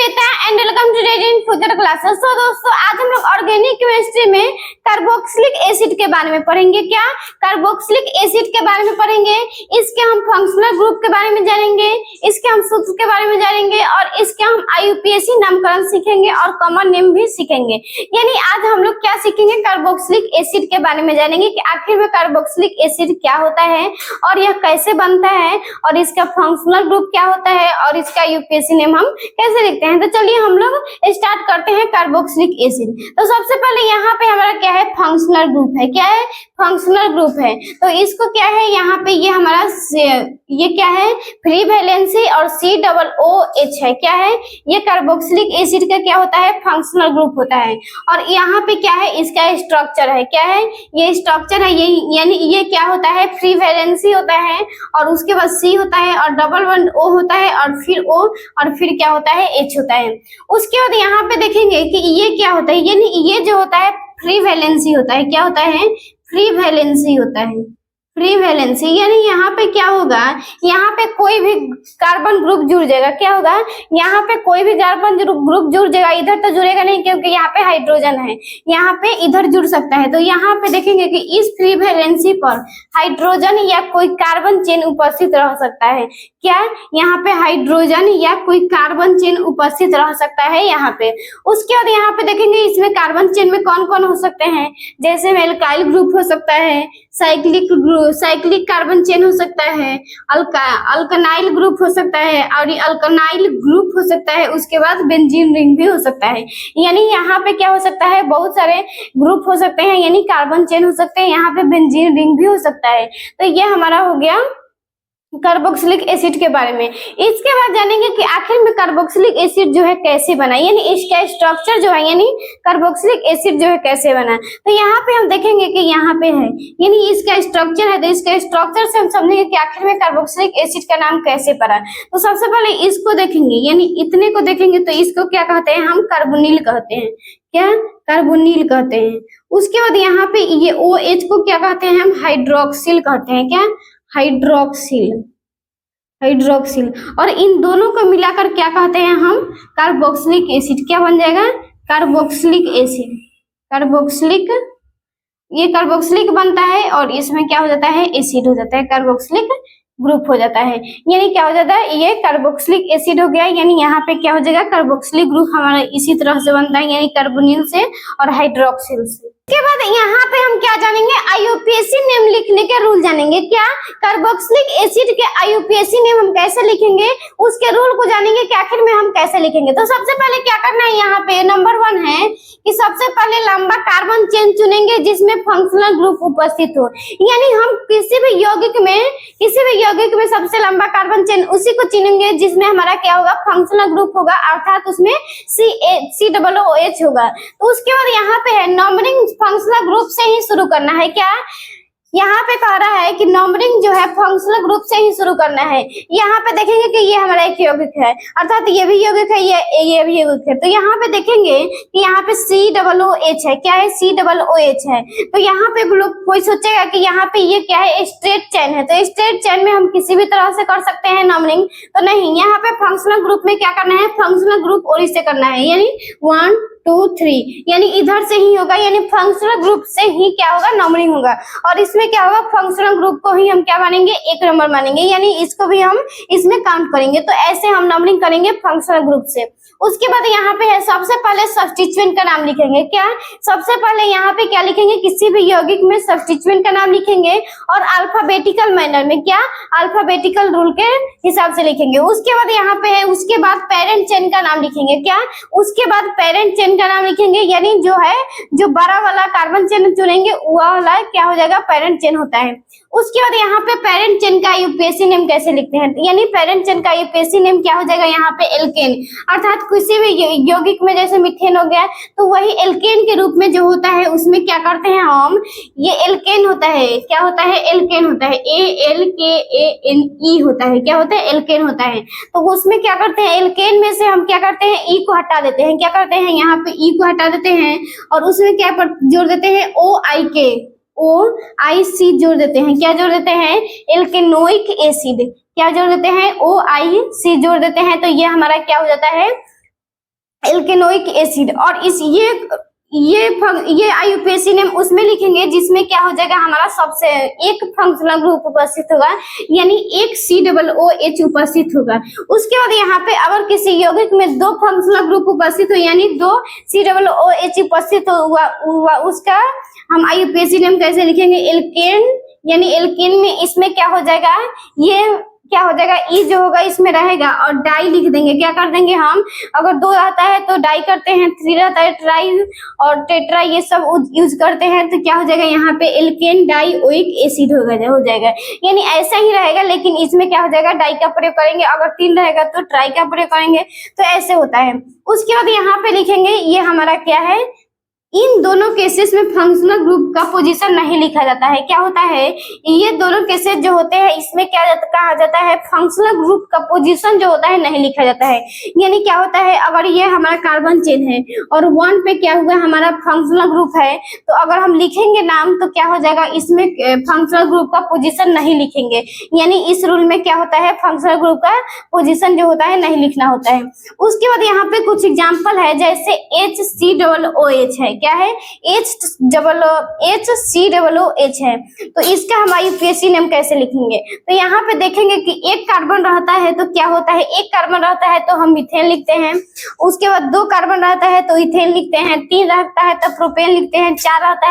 Shweta and welcome to Radiant Future Classes. तो दोस्तों आज हम लोग ऑर्गेनिक केमिस्ट्री में कार्बोक्सिलिक एसिड के बारे में पढ़ेंगे। क्या कार्बोक्सिलिक एसिड के बारे में पढ़ेंगे, इसके हम फंक्शनल ग्रुप के बारे में जानेंगे, इसके हम सूत्र के बारे में जानेंगे और इसके हम आईयूपीएसी नामकरण सीखेंगे और कॉमन नेम भी सीखेंगे। यानी आज हम लोग क्या सीखेंगे, कार्बोक्सिलिक एसिड के बारे में जानेंगे कि आखिर में कार्बोक्सिलिक एसिड क्या होता है और यह कैसे बनता है और इसका फंक्शनल ग्रुप क्या होता है और इसका यूपीएसी नेम हम कैसे लिखते हैं। तो चलिए हम लोग स्टार्ट करते हैं कार्बोक्सिलिक एसिड। तो सबसे पहले यहाँ पे हमारा क्या है, फंक्शनल ग्रुप है। क्या है, फंक्शनल ग्रुप है। तो इसको क्या है, यहाँ पे ये हमारा ये क्या है, फ्री वैलेंसी और COOH है। क्या है, ये कार्बोक्सिलिक एसिड का क्या होता है, फंक्शनल ग्रुप होता है। और यहाँ पे क्या है, इसका स्ट्रक्चर है। क्या है, ये स्ट्रक्चर है, ये यानी ये क्या होता है, फ्री वैलेंसी होता है और उसके बाद C होता है और डबल बॉन्ड O होता है और फिर O और फिर क्या होता है, H होता है। उसके बाद यहाँ पे देखेंगे कि ये क्या होता है, यानी ये जो होता है फ्री वैलेंसी होता है। क्या होता है, फ्री वैलेंसी होता है। फ्री वैलेंसी यानी यहाँ पे क्या होगा, यहाँ पे कोई भी कार्बन ग्रुप जुड़ जाएगा। क्या होगा, यहाँ पे कोई भी कार्बन ग्रुप जुड़ जाएगा। इधर तो जुड़ेगा नहीं क्योंकि यहाँ पे हाइड्रोजन है, यहाँ पे इधर जुड़ सकता है। तो यहाँ पे देखेंगे कि इस फ्री वैलेंसी पर हाइड्रोजन या कोई कार्बन चेन उपस्थित रह सकता है। क्या, यहाँ पे हाइड्रोजन या कोई कार्बन चेन उपस्थित रह सकता है यहाँ पे। उसके बाद यहाँ पे देखेंगे इसमें कार्बन चेन में कौन कौन हो सकते हैं, जैसे एल्काइल ग्रुप हो सकता है, साइक्लिक कार्बन चेन हो सकता है, अल्कनाइल ग्रुप हो सकता है और अल्कनाइल ग्रुप हो सकता है। उसके बाद बेंजीन रिंग भी हो सकता है। यानी यहाँ पे क्या हो सकता है, बहुत सारे ग्रुप हो सकते हैं, यानी कार्बन चेन हो सकते हैं, यहाँ पे बेंजीन रिंग भी हो सकता है। तो ये हमारा हो गया कार्बोक्सिलिक एसिड के बारे में। इसके बाद जानेंगे कि आखिर में कार्बोक्सिलिक एसिड जो है कैसे बना, यानी इसका स्ट्रक्चर जो है, यानी कार्बोक्सिलिक एसिड जो है कैसे बना। तो यहाँ पे हम देखेंगे कि यहाँ पे है, यानी इसका स्ट्रक्चर है। तो इसका स्ट्रक्चर से हम समझेंगे कि आखिर में कार्बोक्सिलिक एसिड का नाम कैसे पड़ा। तो सबसे पहले इसको देखेंगे, यानी इतने को देखेंगे तो इसको क्या कहते हैं, हम कार्बोनिल कहते हैं। क्या, कार्बोनिल कहते हैं। उसके बाद यहाँ पे ये OH को क्या कहते हैं, हम हाइड्रोक्सिल कहते हैं। क्या, हाइड्रोक्सिल, हाइड्रोक्सिल। और इन दोनों को मिलाकर क्या कहते हैं हम, कार्बोक्सिलिक एसिड। क्या बन जाएगा, कार्बोक्सिलिक एसिड। कार्बोक्सिलिक, ये कार्बोक्सिलिक बनता है और इसमें क्या हो जाता है, एसिड हो जाता है, कार्बोक्सिलिक ग्रुप हो जाता है। यानी क्या हो जाता है, ये कार्बोक्सिलिक एसिड हो गया। यानी यहाँ पे क्या हो जाएगा, कार्बोक्सिलिक ग्रुप हमारा इसी तरह से बनता है, यानी कार्बोनिल से और हाइड्रोक्सिल से। उसके बाद यहाँ पे हम क्या जानेंगे, आईयूपीएसी नेम लिखने के रूल जानेंगे। क्या, कार्बोक्सिलिक एसिड के आईयूपीएसी नेम हम कैसे लिखेंगे, उसके रूल को जानेंगे कि आखिर में हम कैसे लिखेंगे। तो सबसे पहले क्या करना है, यहाँ पे नंबर 1 है कि सबसे पहले लंबा कार्बन चेन चुनेंगे जिसमें फंक्शनल ग्रुप उपस्थित हो। यानी हम किसी भी यौगिक में सबसे लंबा कार्बन चेन उसी को चुनेंगे जिसमें हमारा क्या होगा, फंक्शनल ग्रुप होगा, अर्थात उसमें COOH होगा। तो उसके बाद यहाँ पे है नंबरिंग फंक्शनल ग्रुप से ही शुरू करना है। क्या, यहाँ पे कह रहा है कि नंबरिंग जो है फंक्शनल ग्रुप से ही शुरू करना है। यहाँ पे देखेंगे कि ये हमारा एक यौगिक है, अर्थात ये भी यौगिक है, ये भी यौगिक है। तो यहाँ पे देखेंगे कि यहाँ पे COOH है। क्या है, COOH है। तो यहाँ पे लोग कोई सोचेगा कि यहाँ पे ये क्या है, स्ट्रेट चेन है। तो स्ट्रेट चेन में हम किसी भी तरह से कर सकते हैं नंबरिंग, तो नहीं, यहाँ पे फंक्शनल ग्रुप में क्या करना है, फंक्शनल ग्रुप और से करना है। यानी 1 2 3, यानी इधर से ही होगा, यानी फंक्शनल ग्रुप से ही क्या होगा, नंबरिंग होगा। और इसमें क्या होगा, फंक्शनल ग्रुप को ही हम क्या मानेंगे, 1 नंबर मानेंगे, यानी इसको भी हम इसमें काउंट करेंगे। तो ऐसे हम नंबरिंग करेंगे फंक्शनल ग्रुप से। उसके बाद यहाँ पे है सबसे पहले सब्स्टिट्यूएंट का नाम लिखेंगे। क्या, सबसे पहले यहाँ पे क्या लिखेंगे, किसी भी यौगिक में सब्स्टिट्यूएंट का नाम लिखेंगे और अल्फाबेटिकल मैनर में, क्या, अल्फाबेटिकल रूल के हिसाब से लिखेंगे। उसके बाद यहाँ पे है, उसके बाद पेरेंट चेन का नाम लिखेंगे। क्या, उसके बाद पेरेंट चेन का नाम लिखेंगे, यानी जो है, जो बड़ा वाला कार्बन चेन चुनेंगे वो वाला क्या हो जाएगा, पेरेंट चेन होता है। उसके बाद यहाँ पे पेरेंट चेन का यूपीएसी नेम कैसे लिखते हैं, यानी पेरेंट चेन का यूपीएसी नेम क्या हो जाएगा, यहाँ पे एल्केन, अर्थात किसी भी यौगिक में जैसे मीथेन हो गया तो वही एल्केन के रूप में जो होता है उसमें क्या करते हैं हम, ये एल्केन होता है। क्या होता है, एल्केन होता है, ALKANE होता है। क्या होता है, एल्केन होता है। तो उसमें क्या करते हैं, एल्केन में से हम क्या करते हैं, ई को हटा देते हैं। क्या करते हैं, यहाँ पे ई को हटा देते हैं और उसमें क्या जोड़ देते हैं, OIC जोड़ देते हैं। क्या जोड़ देते हैं, एल्केनोइक एसिड। क्या जोड़ देते हैं, OIC जोड़ देते हैं। तो ये हमारा क्या हो जाता है, एल्केनोइक एसिड। और इस ये आईयूपीएसी नेम उसमें लिखेंगे जिसमें क्या हो जाएगा हमारा सबसे एक फंक्शनल ग्रुप उपस्थित होगा, यानी एक COOH उपस्थित होगा। उसके बाद यहाँ पे अगर किसी यौगिक में दो फंक्शनल ग्रुप उपस्थित हो, यानी दो COOH उपस्थित हुआ उसका हम आईयूपीएसी नेम कैसे लिखेंगे? एल्केन, यानी एल्केन में इसमें क्या हो जाएगा, ये क्या हो जाएगा, ई जो होगा इसमें रहेगा और डाई लिख देंगे। क्या कर देंगे हम, अगर दो रहता है तो डाई करते हैं, थ्री रहता है ट्राई और टेट्रा ये सब यूज करते हैं, तो क्या हो जाएगा यहाँ पे एल्केन डाइओइक एसिड हो जाएगा। यानी ऐसा ही रहेगा, लेकिन इसमें क्या हो जाएगा, डाई का प्रयोग करेंगे, अगर तीन रहेगा तो ट्राई का प्रयोग करेंगे, तो ऐसे होता है। उसके बाद यहाँ पे लिखेंगे ये हमारा क्या है, इन दोनों केसेस में फंक्शनल ग्रुप का पोजीशन नहीं लिखा जाता है। क्या होता है, ये दोनों केसेस जो होते हैं इसमें क्या कहा जाता है, फंक्शनल ग्रुप का पोजीशन जो होता है नहीं लिखा जाता है। यानी क्या होता है, अगर ये हमारा कार्बन चेन है और 1 पे क्या हुआ हमारा फंक्शनल ग्रुप है, तो अगर हम लिखेंगे नाम तो क्या हो जाएगा, इसमें फंक्शनल ग्रुप का पोजीशन नहीं लिखेंगे। यानी इस रूल में क्या होता है, फंक्शनल ग्रुप का पोजीशन जो होता है नहीं लिखना होता है। उसके बाद यहाँ पे कुछ एग्जाम्पल है, जैसे HCOOH है, क्या है, HCOOH है, तो इसका हम आईयूपीएसी नेम कैसे लिखेंगे? तो यहाँ पे देखेंगे कि एक कार्बन रहता है तो क्या होता है, एक कार्बन रहता है तो हम मीथेन लिखते हैं। उसके बाद दो कार्बन रहता है तो इथेन लिखते हैं, तीन रहता है तो प्रोपेन लिखते हैं, चार रहता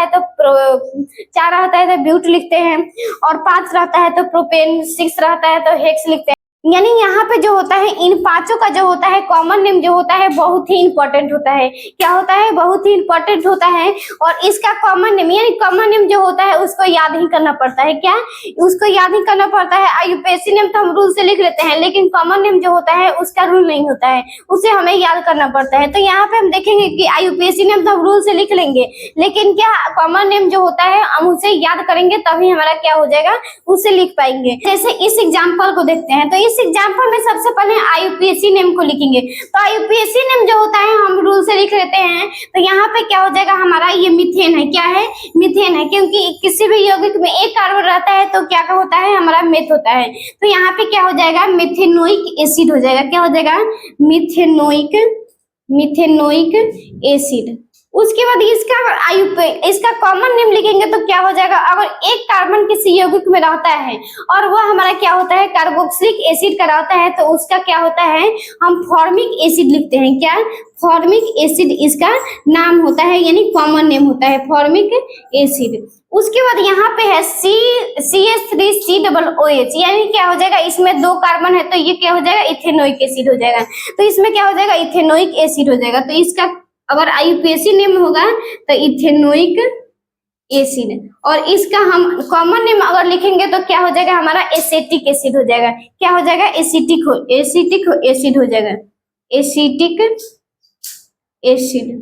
है तो ब्यूट लिखते हैं, और 5 रहता है तो प्रोपेन, 6 रहता है तो हेक्स लिखते हैं। यानी यहाँ पे जो होता है, इन पांचों का जो होता है कॉमन नेम जो होता है बहुत ही इंपॉर्टेंट होता है। क्या होता है, बहुत ही इंपॉर्टेंट होता है। और इसका कॉमन नेम, यानी कॉमन नेम जो होता है उसको याद ही करना पड़ता है। क्या, उसको याद ही करना पड़ता है। आईयूपीएसी नेम तो हम रूल से लिख लेते हैं, लेकिन कॉमन नेम जो होता है उसका रूल नहीं होता है, उसे हमें याद करना पड़ता है। तो यहाँ पे हम देखेंगे कि आईयूपीएसी नेम तो हम रूल से लिख लेंगे, लेकिन क्या कॉमन नेम जो होता है हम उसे याद करेंगे तभी हमारा क्या हो जाएगा, उसे लिख पाएंगे। जैसे इस एग्जाम्पल को देखते हैं, तो इस एग्जाम्पल में सबसे पहले आईयूपीएसी नेम को लिखेंगे। तो आईयूपीएसी नेम जो होता है हम रूल से लिख लेते हैं। तो यहाँ पे क्या हो जाएगा हमारा, ये मीथेन है। क्या है, मीथेन है, क्योंकि किसी भी यौगिक में एक कार्बन रहता है तो क्या होता है, हमारा मेथ होता है। तो यहाँ पे क्या हो जाएगा, मिथेनोइक एसिड हो जाएगा। क्या हो जाएगा, मिथेनोइक एसिड। उसके बाद इसका कॉमन नेम लिखेंगे तो क्या हो जाएगा, अगर एक कार्बन किसी यौगिक में रहता है और वह हमारा क्या होता है, कार्बोक्सिलिक एसिड का रहता है, तो उसका क्या होता है, हम फॉर्मिक एसिड लिखते हैं। क्या, फॉर्मिक एसिड इसका नाम होता है, यानी कॉमन नेम होता है फॉर्मिक एसिड। उसके बाद यहाँ पे है CH3COOH, यानी क्या हो जाएगा, इसमें दो कार्बन है तो ये क्या हो जाएगा, इथेनोइक एसिड हो जाएगा। तो इसमें क्या हो जाएगा, इथेनोइक एसिड हो जाएगा। तो इसका अगर आईयूपीएसी नेम होगा तो इथेनोइक एसिड। और इसका हम कॉमन नेम अगर लिखेंगे तो क्या हो जाएगा, हमारा एसिटिक एसिड हो जाएगा। क्या हो जाएगा, एसिटिक एसिड हो जाएगा, एसिटिक एसिड।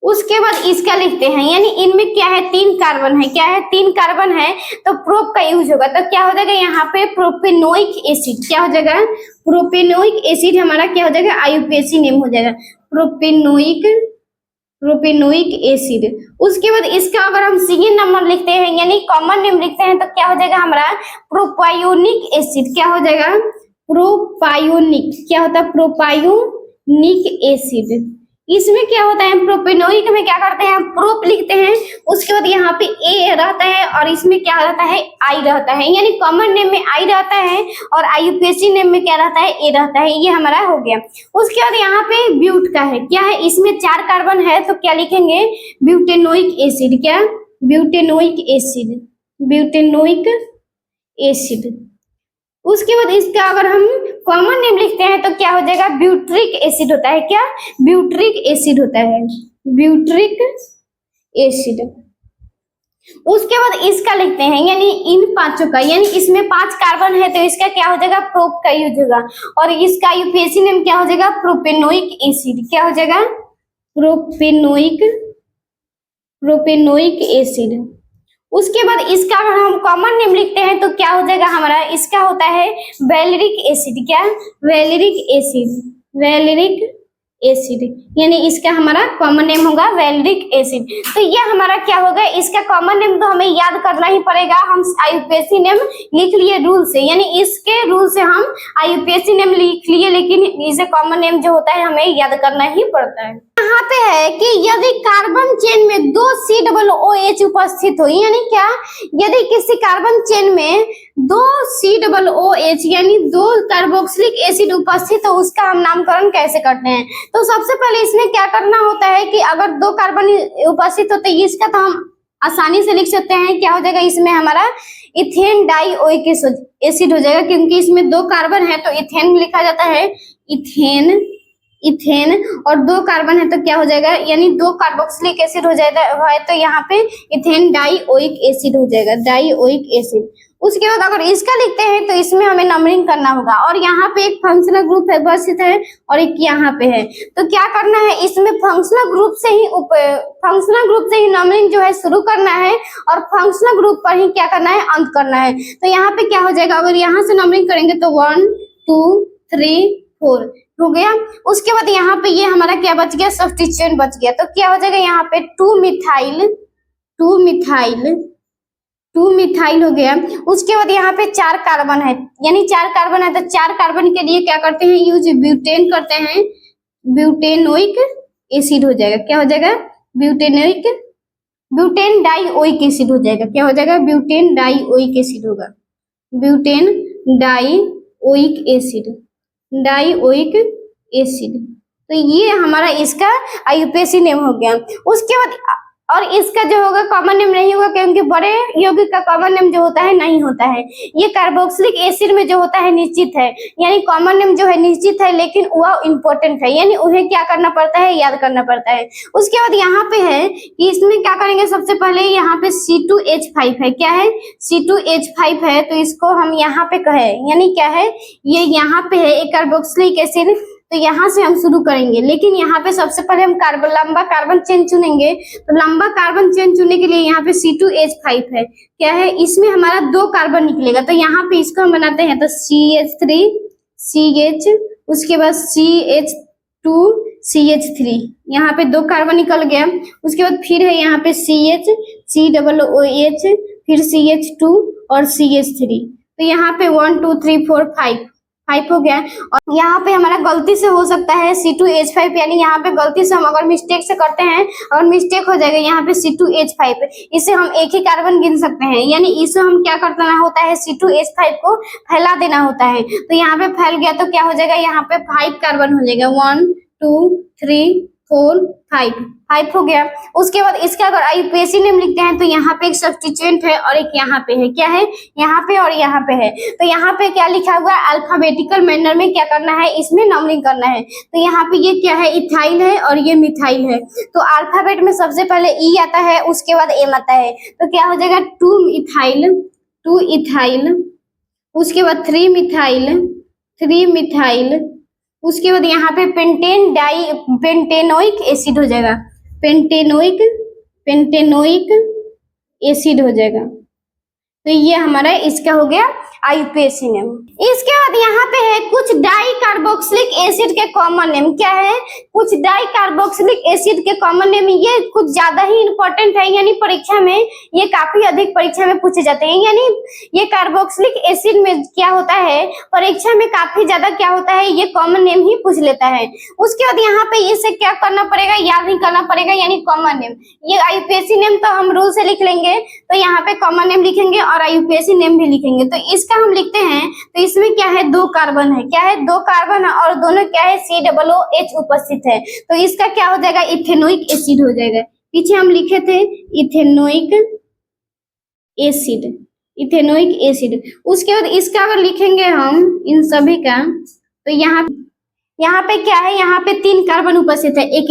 उसके बाद इसका लिखते हैं, यानी इनमें क्या है, 3 कार्बन है। क्या है, 3 कार्बन है, तो प्रोप का यूज होगा। तो क्या हो जाएगा यहाँ पे, प्रोपेनोइक एसिड। क्या हो जाएगा, प्रोपेनोइक एसिड हमारा क्या हो जाएगा, आईयूपीएसी नेम हो जाएगा, प्रोपेनोइक एसिड। उसके बाद इसका अगर हम सीरियल नंबर लिखते हैं, यानी कॉमन नेम लिखते हैं, तो क्या हो जाएगा हमारा, प्रोपायोनिक एसिड। क्या हो जाएगा, प्रोपायोनिक। क्या होता है, प्रोपायोनिक एसिड। इसमें क्या होता है, प्रोपेनोइक में क्या करते हैं, हम प्रोप लिखते हैं, उसके बाद यहाँ पे ए रहता है और इसमें क्या रहता है, आई रहता है। यानी कॉमन नेम में आई रहता है और आईयूपीएसी नेम में क्या रहता है, ए रहता है। ये हमारा हो गया। उसके बाद यहाँ पे ब्यूट का है। क्या है, इसमें 4 कार्बन है, तो क्या लिखेंगे, ब्यूटेनोइक एसिड। क्या, ब्यूटेनोइक एसिड, ब्यूटेनोइक एसिड। उसके बाद इसका अगर हम कॉमन नेम लिखते हैं तो क्या हो जाएगा, ब्यूट्रिक एसिड होता है। क्या, ब्यूट्रिक एसिड होता है, ब्यूट्रिक एसिड। उसके बाद इसका लिखते हैं, यानी इन पांचों का, यानी इसमें 5 कार्बन है तो इसका क्या हो जाएगा, प्रोप का यूज होगा। और इसका आईयूपीएसी नेम क्या हो जाएगा, प्रोपेनोइक एसिड। क्या हो जाएगा, प्रोपेनोइक एसिड। उसके बाद इसका अगर हम कॉमन नेम लिखते हैं तो क्या हो जाएगा हमारा, इसका होता है वैलेरिक एसिड। क्या, वैलेरिक एसिड, वैलेरिक एसिड, यानी इसका हमारा कॉमन नेम होगा वैलेरिक एसिड। तो ये हमारा क्या होगा, इसका कॉमन नेम तो हमें याद करना ही पड़ेगा। हम आईयूपीएसी नेम लिख लिए रूल से, यानी इसके रूल से हम आईयूपीएसी नेम लिख लिए, लेकिन इसे कॉमन नेम जो होता है हमें याद करना ही पड़ता है। यहाँ पे है कि यदि कार्बन चेन में 2 COOH उपस्थित हो, यानी क्या, यदि किसी कार्बन चेन में 2 COOH यानी 2 कार्बोक्सिलिक एसिड उपस्थित हो, उसका हम नामकरण कैसे करते हैं। तो सबसे पहले इसमें क्या करना होता है कि अगर 2 कार्बन उपस्थित होते हैं, इसका तो हम आसानी से लिख सकते हैं। क्या हो जाएगा, इसमें हमारा इथेन डाइओइक एसिड हो जाएगा, क्योंकि इसमें 2 कार्बन है तो इथेन लिखा जाता है, इथेन और 2 कार्बन है तो क्या हो जाएगा, यानी 2 कार्बोक्सिलिक एसिड हो जाएगा है, तो यहाँ पे इथेन डाइओइक एसिड हो जाएगा, डाइओइक एसिड। उसके बाद अगर इसका लिखते हैं तो इसमें हमें नंबरिंग करना होगा, और यहाँ पे एक फंक्शनल ग्रुप है उपस्थित है और एक यहाँ पे है। तो क्या करना है, इसमें फंक्शनल ग्रुप से ही नंबरिंग जो है शुरू करना है, और फंक्शनल ग्रुप पर ही क्या करना है, अंत करना है। तो यहाँ पे क्या हो जाएगा, अगर यहाँ से नंबरिंग करेंगे तो 1 2 3 4 हो गया। उसके बाद यहाँ पे ये हमारा क्या बच गया, सब्स्टिट्यूएंट बच गया। तो क्या हो जाएगा, यहाँ पे 2 मिथाइल हो गया। उसके बाद यहाँ पे 4 कार्बन है, यानी 4 कार्बन है तो 4 कार्बन के लिए क्या करते हैं, यूज ब्यूटेन करते हैं, ब्यूटेनोइक एसिड हो जाएगा। क्या हो जाएगा, ब्यूटेन डाइओइक एसिड हो जाएगा। क्या हो जाएगा, ब्यूटेन डाइओइक एसिड होगा, ब्यूटेन डाइओइक एसिड। तो ये हमारा इसका आईयूपीएसी नेम हो गया। उसके बाद और इसका जो होगा कॉमन नेम नहीं होगा, क्योंकि बड़े यौगिक का कॉमन नेम जो होता है नहीं होता है। ये कार्बोक्सिलिक एसिड में जो होता है निश्चित है, यानी कॉमन नेम जो है निश्चित है, लेकिन वह इंपॉर्टेंट है, यानी उन्हें क्या करना पड़ता है, याद करना पड़ता है। उसके बाद यहाँ पे है कि इसमें क्या करेंगे, सबसे पहले यहाँ पे C2H5 है। क्या है, C2H5 है, तो इसको हम यहाँ पे कहे, यानी क्या है, ये यहाँ पे है एक कार्बोक्सिलिक एसिड, तो यहाँ से हम शुरू करेंगे। लेकिन यहाँ पे सबसे पहले हम लंबा कार्बन चेन चुनेंगे। तो लंबा कार्बन चेन चुनने के लिए यहाँ पे C2H5 है। क्या है, इसमें हमारा 2 कार्बन निकलेगा, तो यहाँ पे इसको हम बनाते हैं, तो CH3 CH, उसके बाद CH2 CH3, यहाँ पे 2 कार्बन निकल गया। उसके बाद फिर है यहाँ पे CH COOH, फिर CH2 और CH3। तो यहाँ पे 1 2 3 4 5 हो गया। और यहाँ पे हमारा गलती से हो सकता है C2H5, यानी यहाँ पे गलती से हम अगर मिस्टेक से करते हैं, अगर मिस्टेक हो जाएगा यहाँ पे C2H5, इसे हम एक ही कार्बन गिन सकते हैं, यानी इसे हम क्या करना होता है, C2H5 को फैला देना होता है। तो यहाँ पे फैल गया तो क्या हो जाएगा, यहाँ पे 5 कार्बन हो जाएगा, 1 2 3 4 5 हो गया। उसके बाद इसका अगर आईयूपीएसी नेम लिखते हैं तो यहाँ पे एक सब्स्टिट्यूएंट है और एक यहाँ पे है। क्या है, यहाँ पे और यहाँ पे है। तो यहाँ पे क्या लिखा हुआ है, अल्फाबेटिकल मैनर में क्या करना है, इसमें नंबरिंग करना है। तो यहाँ पे ये क्या है, इथाइल है और ये मिथाइल है। तो अल्फाबेट में सबसे पहले ई आता है, उसके बाद एम आता है। तो क्या हो जाएगा, 2 इथाइल, उसके बाद 3 मिथाइल, उसके बाद यहाँ पे पेंटेनोइक एसिड हो जाएगा, पेंटेनोइक एसिड हो जाएगा। तो ये हमारा इसका हो गया आईयूपीएसी नेम। इसके बाद यहाँ पे है कुछ डाई कार्बोक्सिलिक एसिड के कॉमन नेम। क्या है, कुछ डाई कार्बोक्सिलिक एसिड के कॉमन नेम। ये कुछ ज्यादा ही इंपॉर्टेंट है, यानी परीक्षा में ये काफी अधिक परीक्षा में पूछे जाते हैं। यानी ये कार्बोक्सिलिक एसिड में क्या होता है, परीक्षा में काफी ज्यादा क्या होता है, ये कॉमन नेम ही पूछ लेता है। उसके बाद यहाँ पे इसे क्या करना पड़ेगा, याद नहीं करना पड़ेगा, यानी कॉमन नेम। ये आईयूपीएसी नेम तो हम रूल से लिख लेंगे, तो यहाँ पे कॉमन नेम लिखेंगे और आईयूपीएसी नेम भी लिखेंगे। तो इसका हम लिखते हैं, तो इसमें क्या है, 2 कार्बन है। क्या है, 2 कार्बन है और दोनों क्या है, COOH उपस्थित है। तो इसका क्या हो जाएगा, इथेनोइक एसिड हो जाएगा। पीछे हम लिखे थे इथेनोइक एसिड। उसके बाद इसका अगर लिखेंगे हम इन सभी का, तो यहाँ पे क्या है, यहाँ पे 3 कार्बन उपस्थित है, एक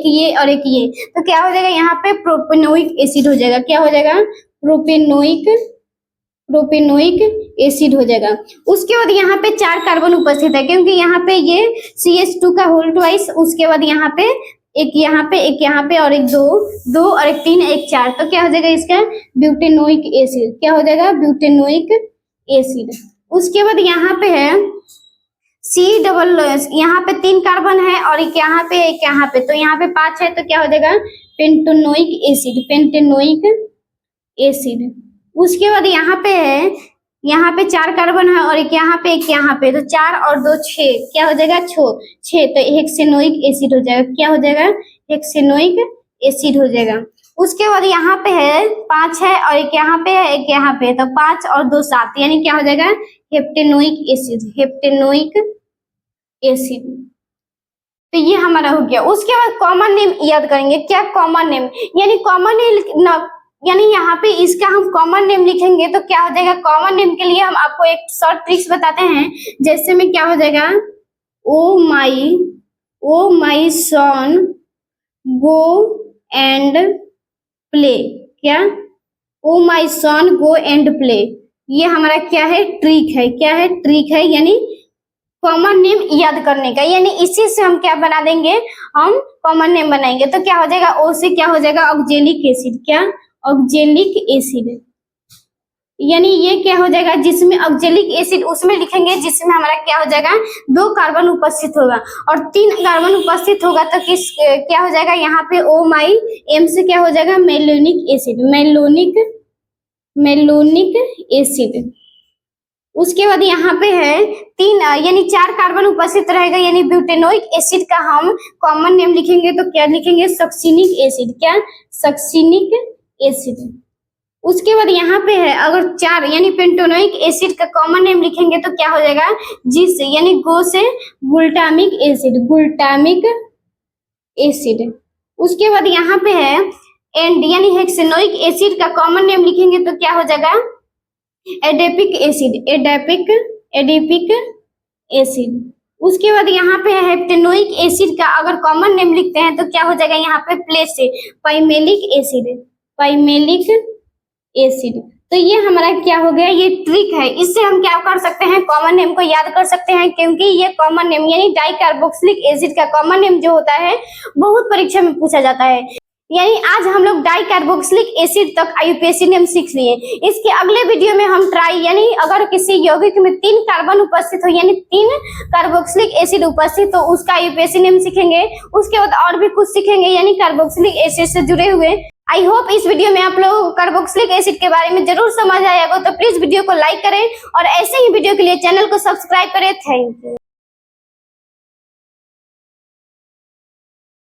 ये और एक ये। तो क्या हो जाएगा, यहाँ पे प्रोपेनोइक एसिड हो जाएगा। क्या हो जाएगा, प्रोपेनोइक एसिड हो जाएगा। उसके बाद यहाँ पे 4 कार्बन उपस्थित है, क्योंकि यहाँ पे ये CH2 का होल ट्वाइस, उसके बाद यहाँ पे एक यहाँ पे और एक 2 और एक 3 एक 4। तो क्या हो जाएगा इसका, ब्यूटेनोइक एसिड। क्या हो जाएगा, ब्यूटेनोइक एसिड। उसके बाद यहाँ पे है सी डबल, यहाँ पे 3 कार्बन है और एक यहाँ पे, तो यहाँ पे 5 है, तो क्या हो जाएगा पेंटेनोइक एसिड, पेंटेनोइक एसिड। उसके बाद यहाँ पे है, यहाँ पे 4 कार्बन है और एक यहाँ पे, तो 4 और 2 6, क्या हो जाएगा 6, तो हेक्सेनोइक एसिड हो जाएगा, क्या हो जाएगा हेक्सेनोइक एसिड हो जाएगा। उसके बाद यहाँ पे है 5 है और एक यहाँ पे है, एक यहाँ पे, तो 5 और 2 7, यानी क्या हो जाएगा हेप्टेनोइक एसिड, हेप्टेनोइक एसिड। तो ये हमारा हो गया। उसके बाद कॉमन नेम याद करेंगे। क्या कॉमन नेम, यानी कॉमन नेम, यानी यहाँ पे इसका हम कॉमन नेम लिखेंगे तो क्या हो जाएगा, कॉमन नेम के लिए हम आपको एक शॉर्ट ट्रिक्स बताते हैं। जैसे में क्या हो जाएगा, ओ माई सन गो एंड प्ले, क्या ओ माई सन गो एंड प्ले, ये हमारा क्या है ट्रिक है, क्या है ट्रिक है, यानी कॉमन नेम याद करने का। यानी इसी से हम क्या बना देंगे, हम कॉमन नेम बनाएंगे। तो क्या हो जाएगा, ओ से क्या हो जाएगा ऑक्जेलिक एसिड, क्या ऑक्जेलिक एसिड, यानी ये क्या हो जाएगा जिसमें ऑक्जेलिक एसिड उसमें लिखेंगे जिसमें हमारा क्या हो जाएगा 2 कार्बन उपस्थित होगा और 3 कार्बन उपस्थित होगा, तो किस क्या हो जाएगा यहाँ पे ओ माई, एम से क्या हो जाएगा मेलोनिक एसिड, मेलोनिक एसिड। उसके बाद यहाँ पे है 3 यानी 4 कार्बन उपस्थित रहेगा, यानी ब्यूटेनोइक एसिड का हम कॉमन नेम लिखेंगे तो क्या लिखेंगे सक्सिनिक एसिड, क्या सक्सिनिक एसिड। उसके बाद यहाँ पे है अगर 4 यानी पेंटेनोइक एसिड का कॉमन नेम लिखेंगे तो क्या हो जाएगा जिस, यानी गो से ग्लूटामिक एसिड, ग्लूटामिक एसिड। उसके बाद यहाँ पे है एंड, यानी हेक्सेनोइक एसिड का कॉमन नेम लिखेंगे तो क्या हो जाएगा एडेपिक एसिड, एडेपिक एसिड। उसके बाद यहाँ पे है हेप्टेनोइक एसिड का अगर कॉमन नेम लिखते हैं तो क्या हो जाएगा यहाँ पे प्लेस से पाइमेलिक एसिड, पाइमेलिक एसिड। तो ये हमारा क्या हो गया, ये ट्रिक है। इससे हम क्या कर सकते हैं, कॉमन नेम को याद कर सकते हैं, क्योंकि ये कॉमन नेम यानी डाइकार्बोक्सिलिक एसिड का कॉमन नेम जो होता है बहुत परीक्षा में पूछा जाता है। यानी आज हम लोग डाइकार्बोक्सिलिक एसिड तक यूपीएससी नेम सीख लिए। इसके अगले वीडियो में हम ट्राई, यानी अगर किसी यौगिक में 3 कार्बन उपस्थित हो यानी 3 कार्बोक्सिलिक एसिड उपस्थित हो उसका यूपीएससी नेम सीखेंगे। उसके बाद और भी कुछ सीखेंगे यानी कार्बोक्सिलिक एसिड से जुड़े हुए। आई होप इस वीडियो में आप लोगों को कार्बोक्सिलिक एसिड के बारे में जरूर समझ आया होगा, तो प्लीज वीडियो को लाइक करें और ऐसे ही वीडियो के लिए चैनल को सब्सक्राइब करें। Thank you.